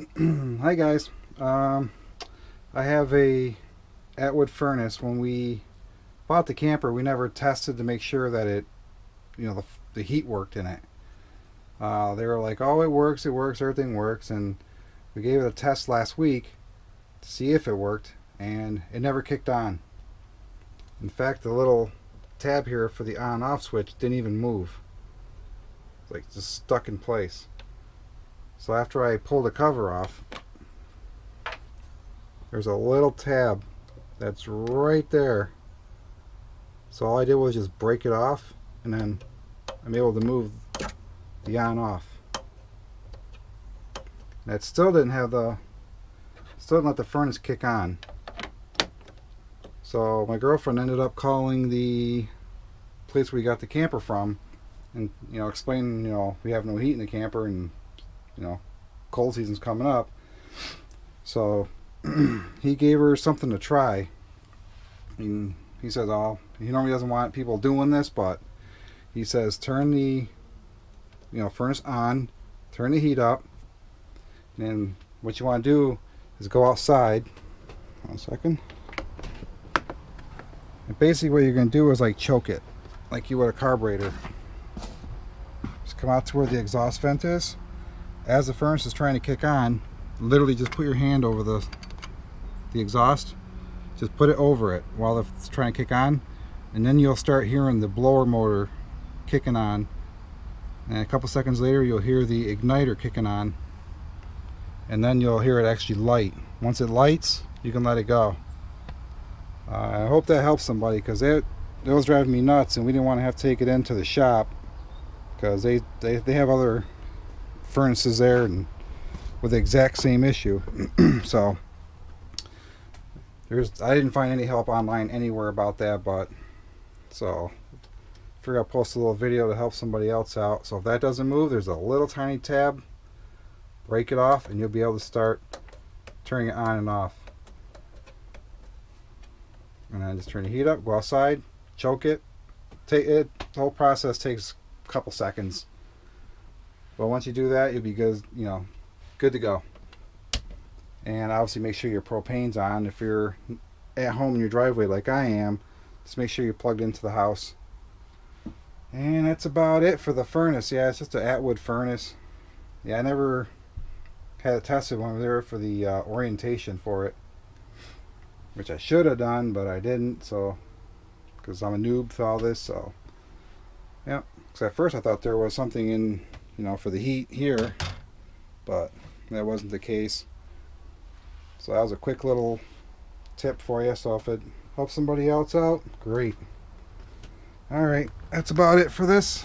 Hi guys. I have a Atwood furnace. When we bought the camper, we never tested to make sure that the heat worked in it. They were like, "Oh, it works, everything works," and we gave it a test last week to see if it worked, and it never kicked on. In fact, the little tab here for the on-off switch didn't even move. It's like just stuck in place. So after I pulled the cover off, there's a little tab that's right there. So all I did was just break it off, and then I'm able to move the on-off. That still didn't let the furnace kick on. So my girlfriend ended up calling the place we got the camper from, and explaining we have no heat in the camper, and cold season's coming up. So he gave her something to try. And he says, "Oh, he normally doesn't want people doing this, but he says turn the furnace on, turn the heat up, and what you want to do is go outside." One second. And basically what you're going to do is like choke it, like you would a carburetor. Just come out to where the exhaust vent is. As the furnace is trying to kick on, literally just put your hand over the exhaust. Just put it over it while it's trying to kick on, and then you'll start hearing the blower motor kicking on, and a couple seconds later you'll hear the igniter kicking on, and then you'll hear it actually light. Once it lights, you can let it go. I hope that helps somebody, because it was driving me nuts, and we didn't want to have to take it into the shop, because they have other furnaces there and with the exact same issue. So I didn't find any help online anywhere about that, but so I figured I'll post a little video to help somebody else out. So if that doesn't move, there's a little tiny tab. Break it off and you'll be able to start turning it on and off. And then just turn the heat up, go outside, choke it. The whole process takes a couple seconds. But once you do that, you'll be good, good to go. And obviously make sure your propane's on. If you're at home in your driveway like I am, just make sure you're plugged into the house. And that's about it for the furnace. Yeah, it's just an Atwood furnace. Yeah, I never had it tested when I was there for the orientation for it, which I should have done, but I didn't. So, because I'm a noob for all this. So, yeah. Because at first I thought there was something in, for the heat here, but that wasn't the case. So that was a quick little tip for you. So if it helps somebody else out, great. Alright, that's about it for this.